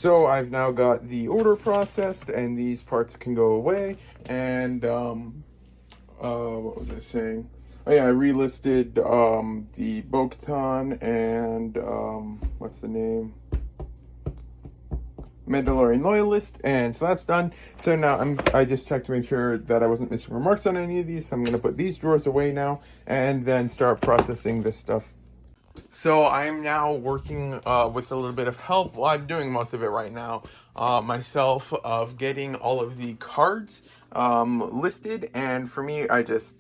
So I've now got the order processed and these parts can go away. And what was I saying? Oh yeah, I relisted the Bo-Katan and what's the name? Mandalorian Loyalist, and so that's done. So now I just checked to make sure that I wasn't missing remarks on any of these. So I'm gonna put these drawers away now and then start processing this stuff. So I'm now working with a little bit of help. Well, I'm doing most of it right now myself, of getting all of the cards listed. And for me, I just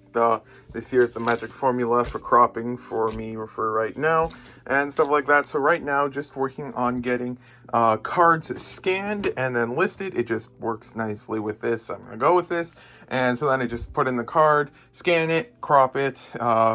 this here is the magic formula for cropping for me for right now and stuff like that. So right now, just working on getting cards scanned and then listed. It just works nicely with this. I'm gonna go with this. And so then I just put in the card, scan it, crop it,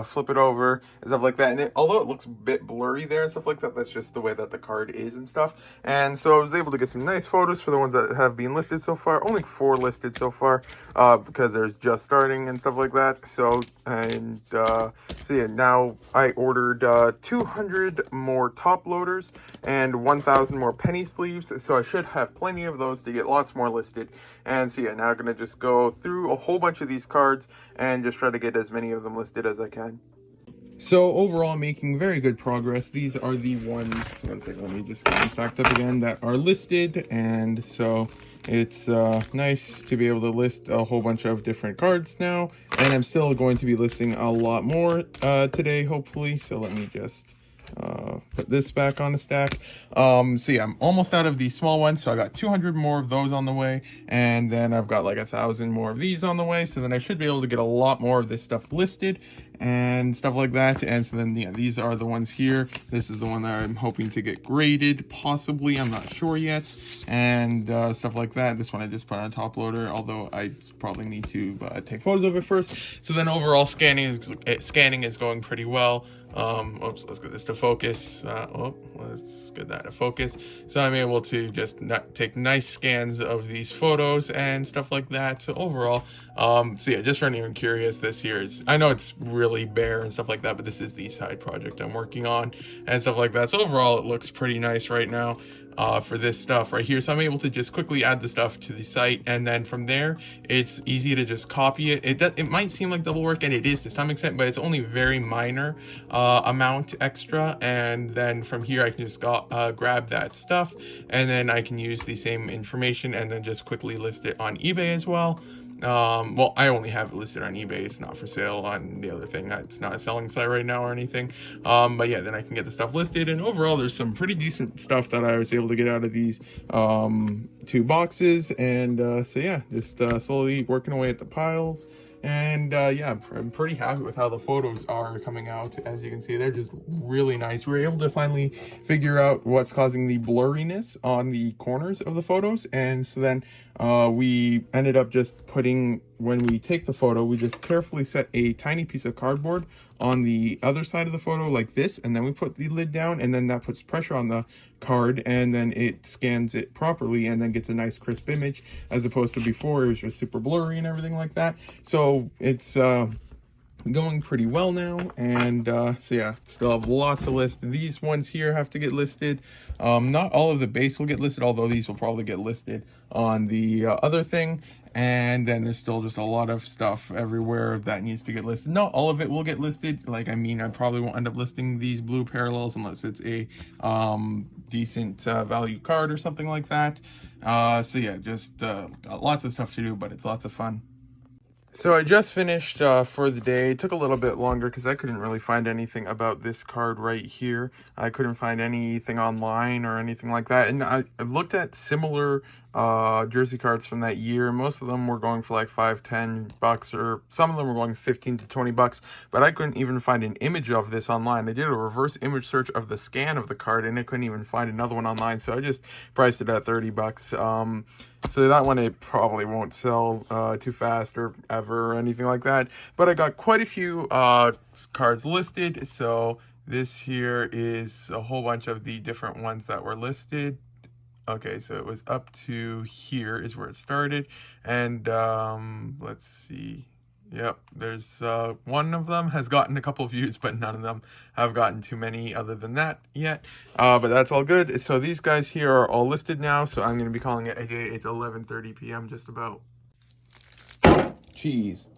flip it over, and stuff like that. And although it looks a bit blurry there and stuff like that, that's just the way that the card is and stuff. And so I was able to get some nice photos for the ones that have been listed so far. Only 4 listed so far, because there's just starting and stuff like that. So yeah, now I ordered 200 more top loaders and 1,000 more penny sleeves. So I should have plenty of those to get lots more listed. And so yeah, now I'm gonna just go through a whole bunch of these cards and just try to get as many of them listed as I can. So overall, making very good progress. These are the ones, one second, let me just get them stacked up again, that are listed. And so it's nice to be able to list a whole bunch of different cards now. And I'm still going to be listing a lot more today, hopefully. So let me just put this back on the stack. So yeah, I'm almost out of these small ones, so I got 200 more of those on the way, and then I've got like 1,000 more of these on the way. So then I should be able to get a lot more of this stuff listed and stuff like that. And so then yeah, these are the ones here. This is the one that I'm hoping to get graded, possibly, I'm not sure yet, and stuff like that. This one I just put on a top loader, although I probably need to take photos of it first. So then overall scanning is going pretty well. Oops, let's get this to focus. Let's get that to focus. So I'm able to just take nice scans of these photos and stuff like that. So overall, so yeah, just for anyone curious, this here is, I know it's really bare and stuff like that, but this is the side project I'm working on and stuff like that. So overall, it looks pretty nice right now. For this stuff right here. So I'm able to just quickly add the stuff to the site, and then from there it's easy to just copy it. It might seem like double work, and it is to some extent, but it's only very minor amount extra. And then from here I can just grab that stuff, and then I can use the same information and then just quickly list it on eBay as well. Well, I only have it listed on eBay. It's not for sale on the other thing. It's not a selling site right now or anything. But yeah, then I can get the stuff listed. And overall, there's some pretty decent stuff that I was able to get out of these 2 boxes. And so yeah, just slowly working away at the piles. And yeah, I'm pretty happy with how the photos are coming out. As you can see, they're just really nice. We were able to finally figure out what's causing the blurriness on the corners of the photos. And so then we ended up just putting, when we take the photo, we just carefully set a tiny piece of cardboard on the other side of the photo like this, and then we put the lid down, and then that puts pressure on the card, and then it scans it properly and then gets a nice crisp image, as opposed to before it was just super blurry and everything like that. So it's going pretty well now. And so yeah, still have lots to list. These ones here have to get listed. Not all of the base will get listed, although these will probably get listed on the other thing. And then there's still just a lot of stuff everywhere that needs to get listed. Not all of it will get listed. Like, I mean, I probably won't end up listing these blue parallels unless it's a decent value card or something like that. So yeah, just got lots of stuff to do, but it's lots of fun. So I just finished for the day. It took a little bit longer because I couldn't really find anything about this card right here. I couldn't find anything online or anything like that. And I looked at similar jersey cards from that year. Most of them were going for like $5-10, or some of them were going $15 to $20, but I couldn't even find an image of this online. I did a reverse image search of the scan of the card, and I couldn't even find another one online, so I just priced it at $30. So that one, it probably won't sell too fast or ever or anything like that. But I got quite a few cards listed. So this here is a whole bunch of the different ones that were listed. Okay, so it was up to here is where it started. And let's see. Yep, there's one of them has gotten a couple views, but none of them have gotten too many other than that yet. But that's all good. So these guys here are all listed now, so I'm going to be calling it a day. It's 11:30 p.m. just about. Cheese.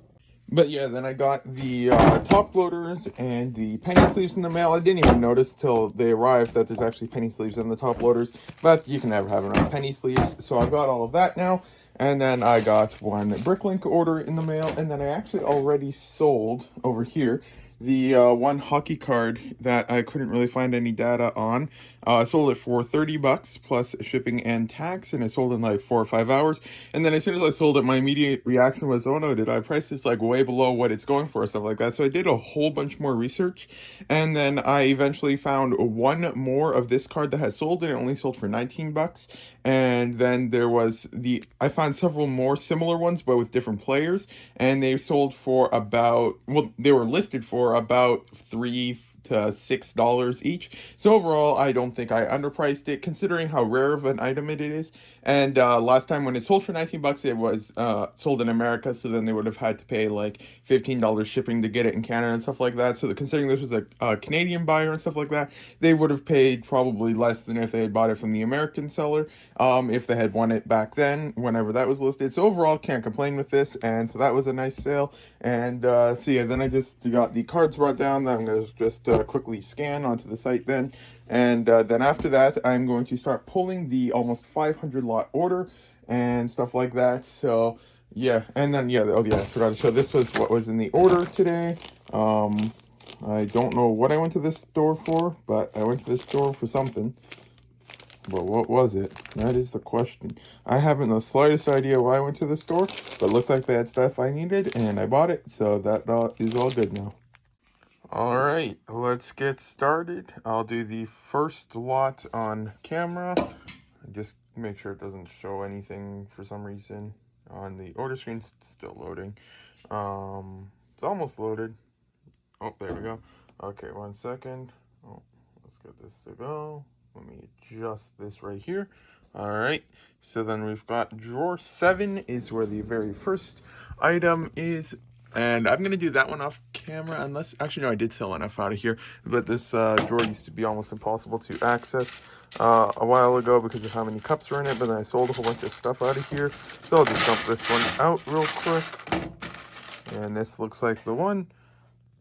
But yeah, then I got the top loaders and the penny sleeves in the mail. I didn't even notice till they arrived that there's actually penny sleeves in the top loaders, but you can never have enough penny sleeves. So I got all of that now. And then I got one Bricklink order in the mail, and then I actually already sold over here the one hockey card that I couldn't really find any data on. I sold it for $30 plus shipping and tax, and I sold in like 4 or 5 hours. And then as soon as I sold it, my immediate reaction was, oh no, did I price this like way below what it's going for, stuff like that. So I did a whole bunch more research, and then I eventually found one more of this card that had sold, and it only sold for $19. And then there was I found several more similar ones, but with different players, and they sold for about, well, they were listed for about $3 to $6 each. So overall, I don't think I underpriced it, considering how rare of an item it is. And last time when it sold for $19, it was sold in America, so then they would have had to pay like $15 shipping to get it in Canada and stuff like that. So considering this was a Canadian buyer and stuff like that, they would have paid probably less than if they had bought it from the American seller, if they had won it back then, whenever that was listed. So overall, can't complain with this, and so that was a nice sale. And so yeah, then I just got the cards brought down that I'm going to just quickly scan onto the site then. And then after that, I'm going to start pulling the almost 500 lot order and stuff like that. So yeah, and then yeah, oh yeah, I forgot to show, this was what was in the order today. I don't know what I went to this store for, but I went to this store for something. But what was it? That is the question. I haven't the slightest idea why I went to the store, but it looks like they had stuff I needed, and I bought it, so that is all good now. Alright, let's get started. I'll do the first lot on camera. Just make sure it doesn't show anything for some reason on the order screen. It's still loading. It's almost loaded. Oh, there we go. Okay, 1 second. Oh, let's get this to go. Let me adjust this right here. All right, so then we've got drawer 7 is where the very first item is. And I'm going to do that one off camera, unless, actually, no, I did sell enough out of here. But this drawer used to be almost impossible to access a while ago because of how many cups were in it. But then I sold a whole bunch of stuff out of here. So I'll just dump this one out real quick. And this looks like the one.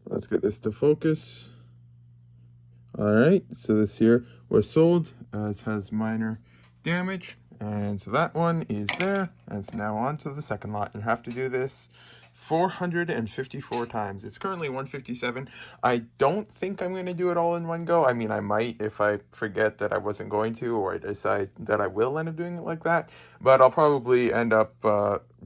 Let's get this to focus. All right, so this here was sold, as has minor damage. And so that one is there. And it's now on to the second lot. You have to do this 454 times. It's currently 157. I don't think I'm going to do it all in one go. I mean, I might if I forget that I wasn't going to, or I decide that I will end up doing it like that. But I'll probably end up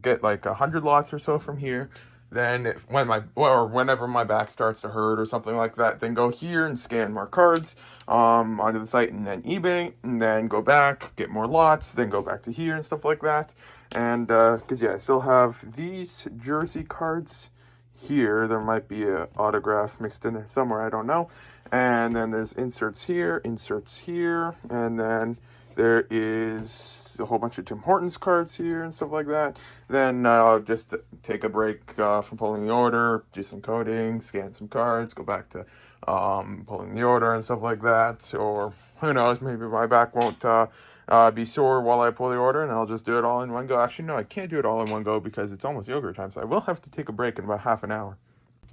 get like 100 lots or so from here. Then whenever my back starts to hurt or something like that, then go here and scan more cards onto the site, and then eBay, and then go back, get more lots, then go back to here and stuff like that. And because yeah, I still have these jersey cards here. There might be an autograph mixed in there somewhere, I don't know. And then there's inserts here, and then there is a whole bunch of Tim Hortons cards here and stuff like that. Then I'll just take a break from pulling the order, do some coding, scan some cards, go back to pulling the order and stuff like that. Or who knows, maybe my back won't be sore while I pull the order, and I'll just do it all in one go. Actually, no, I can't do it all in one go because it's almost yogurt time, so I will have to take a break in about half an hour.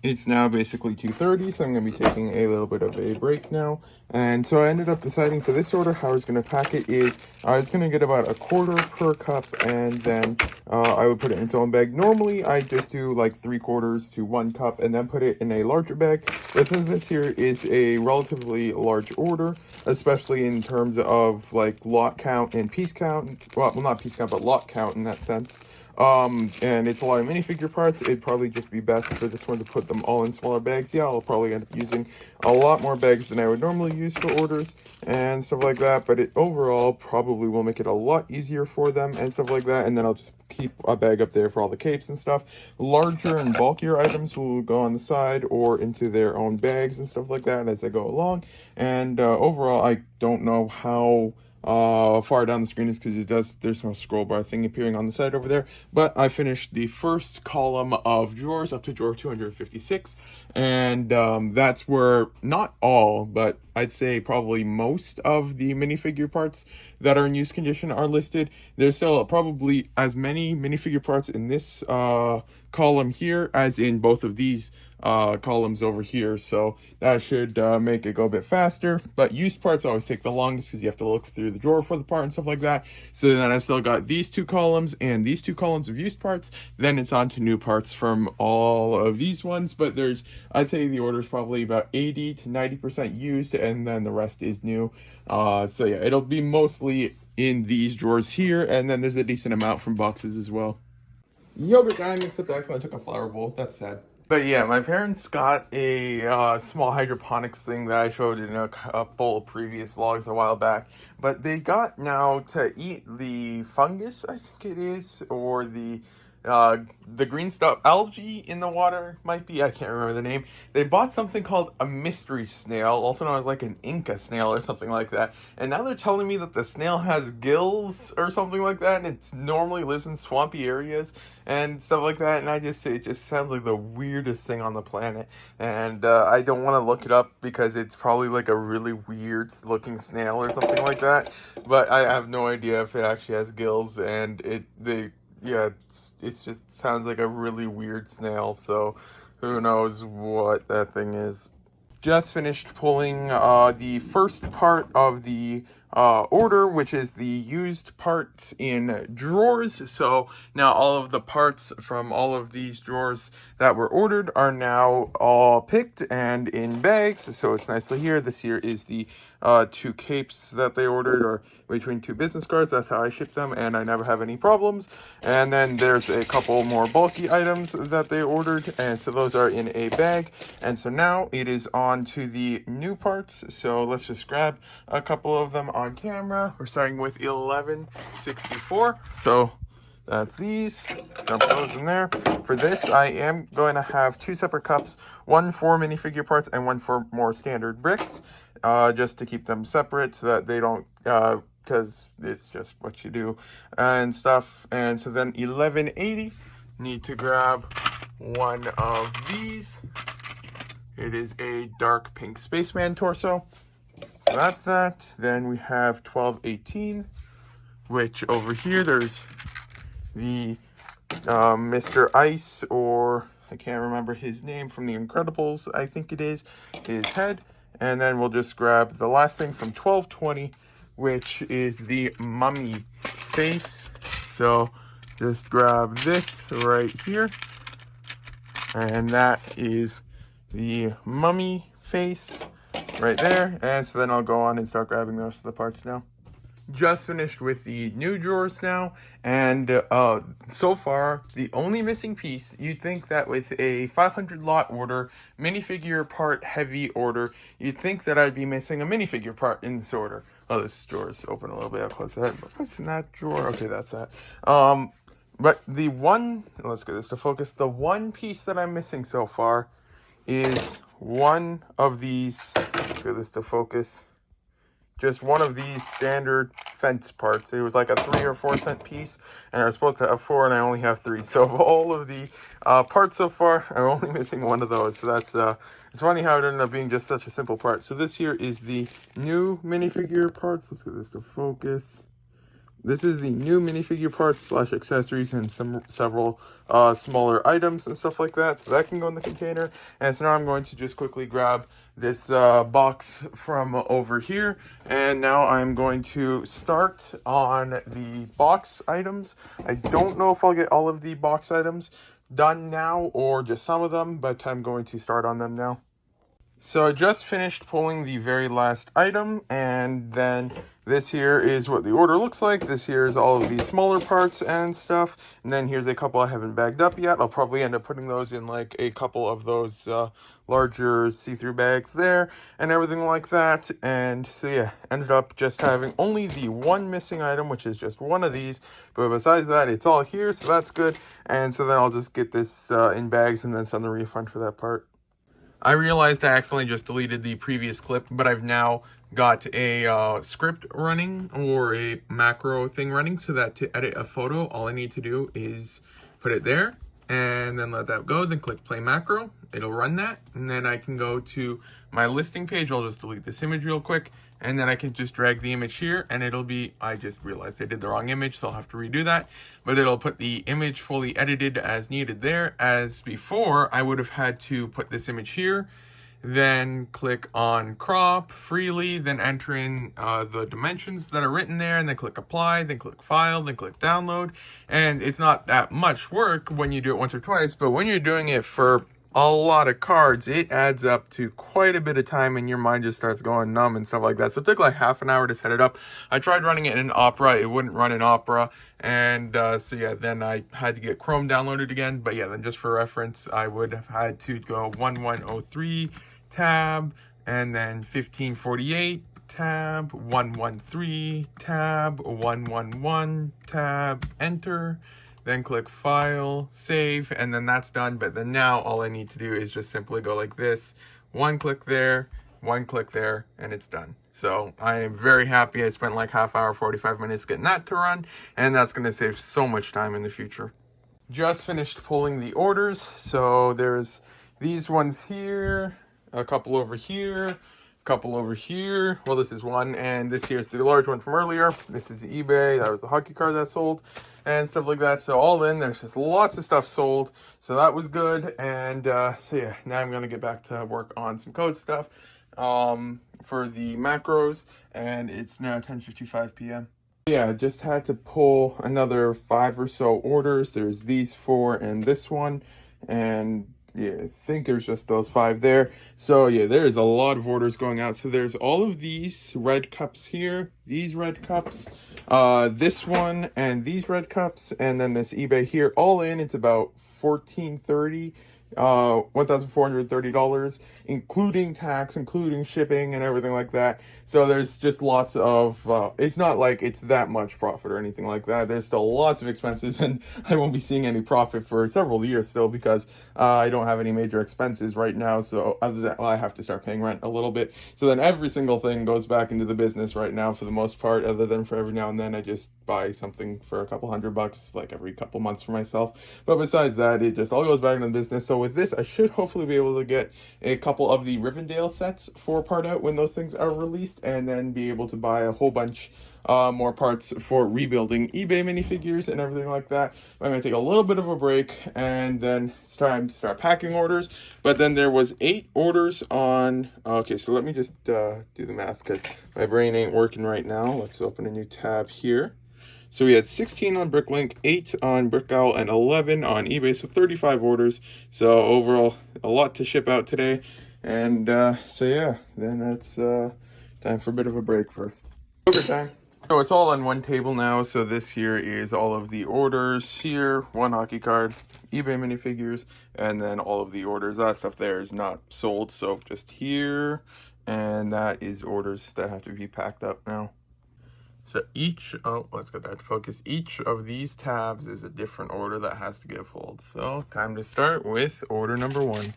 It's now basically 2:30, so I'm going to be taking a little bit of a break now. And so I ended up deciding for this order, how I was going to pack it is, I was going to get about 1/4 per cup, and then I would put it in its own bag. Normally, I just do like 3/4 to 1 cup, and then put it in a larger bag. But since this here is a relatively large order, especially in terms of like lot count and piece count, well, not piece count, but lot count in that sense, and it's a lot of minifigure parts, it'd probably just be best for this one to put them all in smaller bags. Yeah, I'll probably end up using a lot more bags than I would normally use for orders and stuff like that, but it overall probably will make it a lot easier for them and stuff like that. And then I'll just keep a bag up there for all the capes and stuff. Larger and bulkier items will go on the side or into their own bags and stuff like that as I go along. And overall, I don't know how far down the screen is because there's no scroll bar thing appearing on the side over there. But I finished the first column of drawers up to drawer 256, and that's where not all, but I'd say probably most of the minifigure parts that are in used condition are listed. There's still probably as many minifigure parts in this column here as in both of these columns over here, so that should make it go a bit faster. But used parts always take the longest because you have to look through the drawer for the part and stuff like that. So then I've still got these two columns and these two columns of used parts. Then it's on to new parts from all of these ones, but I'd say the order is probably about 80 to 90% used, and then the rest is new. So yeah, it'll be mostly in these drawers here, and then there's a decent amount from boxes as well. Yogurt guy mixed up accidentally took a flour bowl. That's sad. But yeah, my parents got a small hydroponics thing that I showed in a couple of previous vlogs a while back. But they got now to eat the fungus, I think it is, or the green stuff, algae in the water, might be, I can't remember the name. They bought something called a mystery snail, also known as like an Inca snail or something like that. And now they're telling me that the snail has gills or something like that, and it normally lives in swampy areas and stuff like that. And it just sounds like the weirdest thing on the planet. And I don't want to look it up because it's probably like a really weird looking snail or something like that. But I have no idea if it actually has gills, and yeah, it just sounds like a really weird snail, so who knows what that thing is. Just finished pulling the first part of the order, which is the used parts in drawers. So now all of the parts from all of these drawers that were ordered are now all picked and in bags, so it's nicely here. This here is the 2 capes that they ordered, or between 2 business cards. That's how I ship them, and I never have any problems. And then there's a couple more bulky items that they ordered, and so those are in a bag. And so now it is on to the new parts. So let's just grab a couple of them on camera. We're starting with 1164. So that's these. Dump those in there. For this, I am going to have 2 separate cups, one for minifigure parts and one for more standard bricks, just to keep them separate so that they don't, because it's just what you do and stuff. And so then 1180, need to grab one of these. It is a dark pink spaceman torso. So that's that. Then we have 1218, which over here there's the Mr. Ice, or I can't remember his name, from The Incredibles, I think it is, his head. And then we'll just grab the last thing from 1220, which is the mummy face. So just grab this right here, and that is the mummy face right there. And so then I'll go on and start grabbing the rest of the parts now. Just finished with the new drawers now, and so far the only missing piece, you'd think that with a 500 lot order, minifigure part heavy order, you'd think that I'd be missing a minifigure part in this order. Oh, this drawer's open a little bit. I'll close that. What's in that drawer? Okay, that's that. But the one, let's get this to focus. The one piece that I'm missing so far is one of these. Let's get this to focus. Just one of these standard fence parts. It was like a 3 or 4 cent piece, and I was supposed to have 4, and I only have 3. So of all of the parts so far, I'm only missing one of those. So that's it's funny how it ended up being just such a simple part. So this here is the new minifigure parts. Let's get this to focus. This is the new minifigure parts / accessories and several smaller items and stuff like that. So that can go in the container. And so now I'm going to just quickly grab this box from over here. And now I'm going to start on the box items. I don't know if I'll get all of the box items done now or just some of them, but I'm going to start on them now. So I just finished pulling the very last item, and then this here is what the order looks like. This here is all of the smaller parts and stuff, and then here's a couple I haven't bagged up yet. I'll probably end up putting those in like a couple of those larger see-through bags there and everything like that. And so yeah, ended up just having only the one missing item, which is just one of these, but besides that, it's all here, so that's good. And so then I'll just get this in bags and then send the refund for that part. I realized I accidentally just deleted the previous clip, but I've now got a script running or a macro thing running, so that to edit a photo, all I need to do is put it there and then let that go, then click play macro. It'll run that, and then I can go to my listing page. I'll just delete this image real quick, and then I can just drag the image here, and it'll be, I just realized I did the wrong image, so I'll have to redo that, but it'll put the image fully edited as needed there. As before, I would have had to put this image here, then click on crop freely, then enter in the dimensions that are written there, and then click apply, then click file, then click download. And it's not that much work when you do it once or twice, but when you're doing it for a lot of cards, it adds up to quite a bit of time, and your mind just starts going numb and stuff like that. So it took like half an hour to set it up. I tried running it in Opera, it wouldn't run in Opera, and so yeah, then I had to get Chrome downloaded again. But yeah, then just for reference, I would have had to go 1103 tab, and then 1548 tab, 113 tab, 111 tab, enter, then click file, save, and then that's done. But then now all I need to do is just simply go like this, one click there, one click there, and it's done. So I am very happy. I spent like half hour, 45 minutes getting that to run, and that's going to save so much time in the future. Just finished pulling the orders. So there's these ones here, a couple over here, a couple over here. Well, this is one, and this here is the large one from earlier. This is eBay. That was the hockey card that sold and stuff like that. So all in, there's just lots of stuff sold. So that was good. And so yeah, now I'm going to get back to work on some code stuff for the macros, and it's now 10:55 p.m. Yeah, just had to pull another 5 or so orders. There's these 4 and this one, and yeah, I think there's just those 5 there. So yeah, there's a lot of orders going out. So there's all of these red cups here, these red cups, this one, and these red cups, and then this eBay here. All in, it's about $1,430, $1,430, including tax, including shipping and everything like that. So there's just lots of, it's not like it's that much profit or anything like that. There's still lots of expenses, and I won't be seeing any profit for several years still, because I don't have any major expenses right now. So other than, well, I have to start paying rent a little bit. So then every single thing goes back into the business right now for the most part, other than for every now and then I just buy something for a couple $100 like every couple months for myself. But besides that, it just all goes back into the business. So with this, I should hopefully be able to get a couple of the Rivendell sets for part out when those things are released, and then be able to buy a whole bunch more parts for rebuilding eBay minifigures and everything like that. I'm going to take a little bit of a break, and then it's time to start packing orders. But then there was 8 orders on, okay, so let me just do the math, because my brain ain't working right now. Let's open a new tab here. So we had 16 on Bricklink, 8 on Brickowl, and 11 on eBay, so 35 orders. So overall, a lot to ship out today. And so yeah, then it's time for a bit of a break first. Overtime. So it's all on one table now. So this here is all of the orders here, 1 hockey card, eBay minifigures, and then all of the orders. That stuff there is not sold, so just here, and that is orders that have to be packed up now. So each, oh, let's get that to focus. Each of these tabs is a different order that has to get pulled. So time to start with order number 1.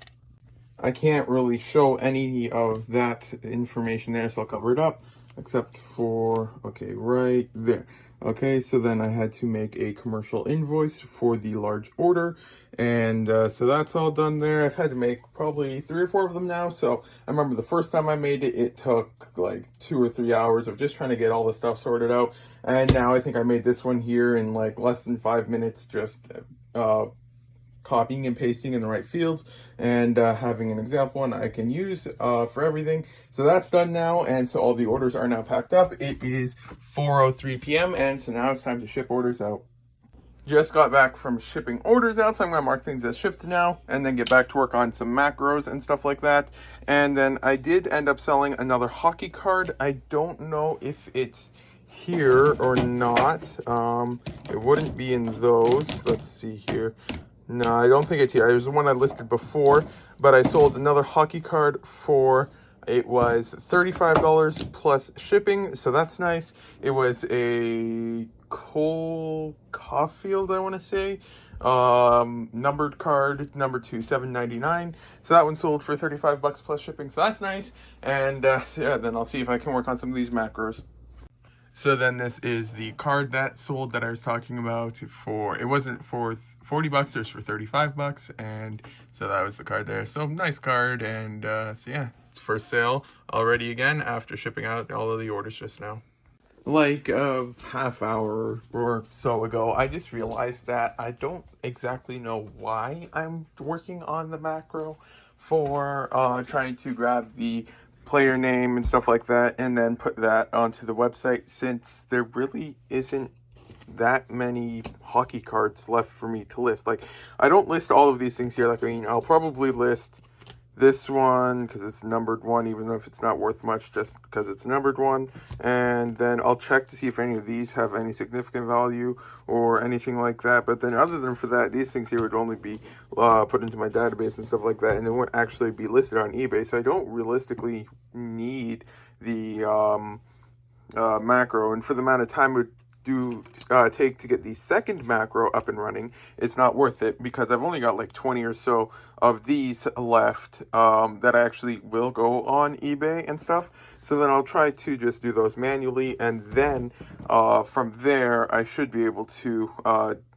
I can't really show any of that information there, so I'll cover it up, except for, okay, right there. Okay, so then I had to make a commercial invoice for the large order, and so that's all done there. I've had to make probably 3 or 4 of them now. So I remember the first time I made it, it took like 2 or 3 hours of just trying to get all the stuff sorted out. And now I think I made this one here in like less than 5 minutes, just copying and pasting in the right fields, and having an example one I can use for everything. So that's done now, and so all the orders are now packed up. It is 4:03 p.m. and so now it's time to ship orders out. Just got back from shipping orders out, so I'm going to mark things as shipped now, and then get back to work on some macros and stuff like that. And then I did end up selling another hockey card. I don't know if it's here or not. It wouldn't be in those. Let's see here. No, I don't think it's here. It was the one I listed before, but I sold another hockey card for, it was $35 plus shipping, so that's nice. It was a Cole Caulfield, I want to say. Numbered card, number 2, $7.99. So that one sold for $35 plus shipping, so that's nice. And so yeah, then I'll see if I can work on some of these macros. So then this is the card that sold that I was talking about for, it wasn't for $40, it was for $35, and so that was the card there. So nice card, and so yeah, it's for sale already again after shipping out all of the orders just now. Like a half hour or so ago, I just realized that I don't exactly know why I'm working on the macro for trying to grab the player name and stuff like that and then put that onto the website, since there really isn't that many hockey cards left for me to list. Like, I don't list all of these things here. Like, I mean, I'll probably list this one because it's numbered 1, even though if it's not worth much, just because it's numbered 1. And then I'll check to see if any of these have any significant value or anything like that. But then other than for that, these things here would only be put into my database and stuff like that, and it wouldn't actually be listed on eBay. So I don't realistically need the macro. And for the amount of time it would take to get the second macro up and running, it's not worth it, because I've only got like 20 or so of these left that I actually will go on eBay and stuff. So then I'll try to just do those manually, and then from there I should be able to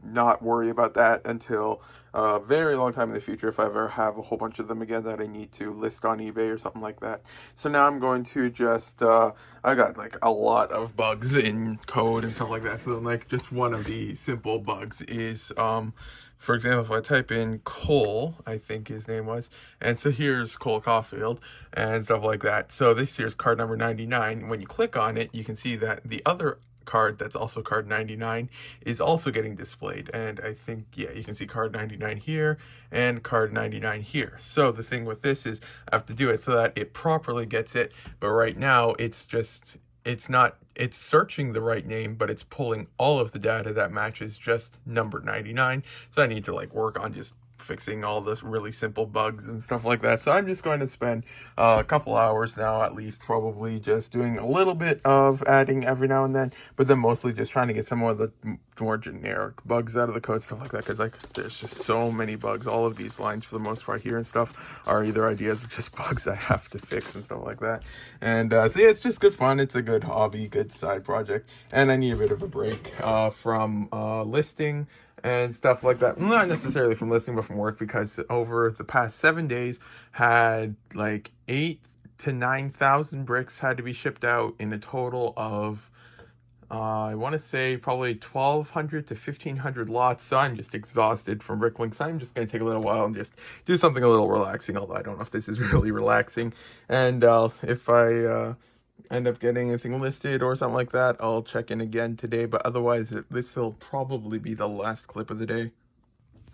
not worry about that until a very long time in the future, if I ever have a whole bunch of them again that I need to list on eBay or something like that. So now I'm going to just I got like a lot of bugs in code and stuff like that. So then, like, just one of the simple bugs is for example, if I type in Cole, I think his name was, and so here's Cole Caulfield and stuff like that. So this here's card number 99. When you click on it, you can see that the other card that's also card 99 is also getting displayed, and I think, yeah, you can see card 99 here and card 99 here. So the thing with this is I have to do it so that it properly gets it, but right now it's searching the right name, but it's pulling all of the data that matches just number 99. So I need to like work on just fixing all this really simple bugs and stuff like that. So I'm just going to spend a couple hours now, at least, probably just doing a little bit of adding every now and then, but then mostly just trying to get some of the more generic bugs out of the code, stuff like that, because like there's just so many bugs. All of these lines for the most part here and stuff are either ideas or just bugs I have to fix and stuff like that. And so yeah, it's just good fun. It's a good hobby, good side project, and I need a bit of a break from listing and stuff like that. Not necessarily from listing, but from work, because over the past 7 days had like 8,000 to 9,000 bricks had to be shipped out in a total of I want to say probably 1,200 to 1,500 lots. So I'm just exhausted from Bricklink. So I'm just going to take a little while and just do something a little relaxing, although I don't know if this is really relaxing. And if I end up getting anything listed or something like that, I'll check in again today. But otherwise, this will probably be the last clip of the day.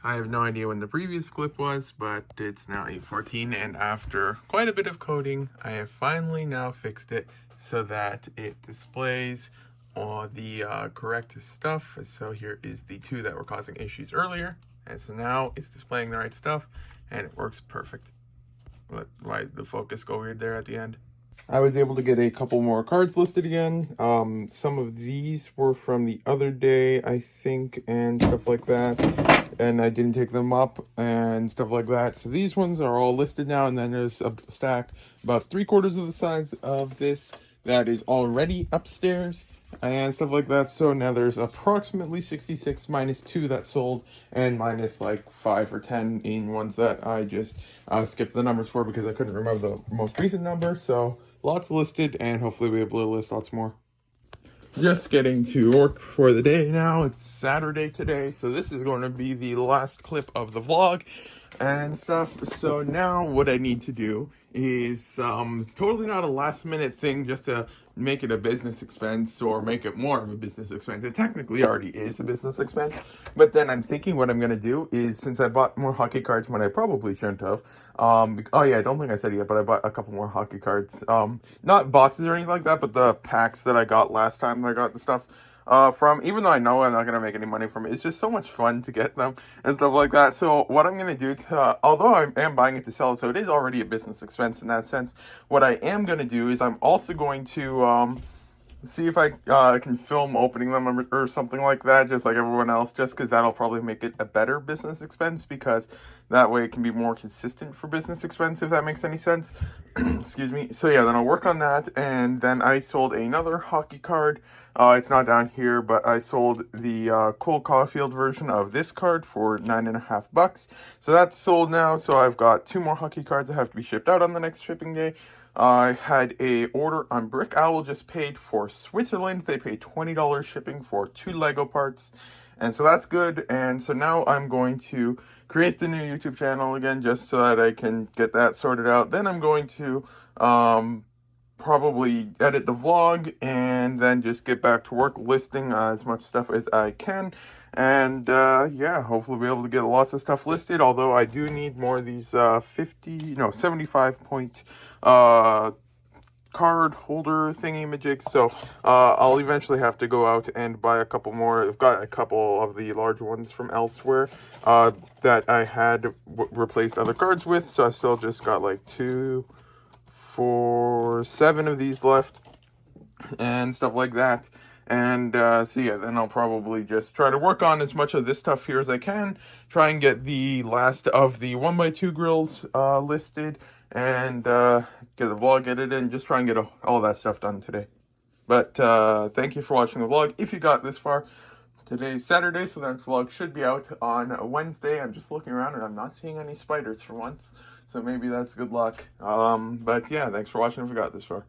I have no idea when the previous clip was, but it's now 8:14, and after quite a bit of coding, I have finally now fixed it so that it displays all the correct stuff. So here is the 2 that were causing issues earlier, and so now it's displaying the right stuff, and it works perfect. Why the focus go weird there at the end? I was able to get a couple more cards listed again. Some of these were from the other day, I think, and stuff like that, and I didn't take them up and stuff like that. So these ones are all listed now, and then there's a stack about 3/4 of the size of this that is already upstairs and stuff like that. So now there's approximately 66 minus 2 that sold, and minus like 5 or 10 in ones that I just skipped the numbers for because I couldn't remember the most recent number. So lots listed, and hopefully we'll be able to list lots more. Just getting to work for the day now. It's Saturday today, so this is going to be the last clip of the vlog and stuff. So now what I need to do is it's totally not a last minute thing just to make it a business expense or make it more of a business expense. It technically already is a business expense, but then I'm thinking what I'm going to do is, since I bought more hockey cards when I probably shouldn't have, oh yeah, I don't think I said it yet, but I bought a couple more hockey cards, not boxes or anything like that, but the packs that I got last time that I got the stuff from, even though I know I'm not going to make any money from it, it's just so much fun to get them and stuff like that. So what I'm going to do, although I am buying it to sell it, so it is already a business expense in that sense, what I am going to do is I'm also going to see if I can film opening them or something like that, just like everyone else, just because that'll probably make it a better business expense, because that way it can be more consistent for business expense, if that makes any sense. Excuse me. So yeah, then I'll work on that, and then I sold another hockey card. It's not down here, but I sold the Cole Caulfield version of this card for $9.50. So that's sold now. So I've got 2 more hockey cards that have to be shipped out on the next shipping day. I had a order on Brickowl just paid for Switzerland. They paid $20 shipping for 2 Lego parts. And so that's good. And so now I'm going to create the new YouTube channel again, just so that I can get that sorted out. Then I'm going to probably edit the vlog, and then just get back to work listing as much stuff as I can. And yeah, hopefully be able to get lots of stuff listed, although I do need more of these 75 point card holder thingy majigs. So I'll eventually have to go out and buy a couple more. I've got a couple of the large ones from elsewhere that I had replaced other cards with, so I still just got like 2, 4, 7 of these left and stuff like that. And so yeah, then I'll probably just try to work on as much of this stuff here as I can, try and get the last of the 1x2 grills listed, and get the vlog edited, and just try and get all that stuff done today. But thank you for watching the vlog. If you got this far, today's Saturday, so the next vlog should be out on Wednesday. I'm just looking around and I'm not seeing any spiders for once, so maybe that's good luck. But yeah, thanks for watching if you got this far.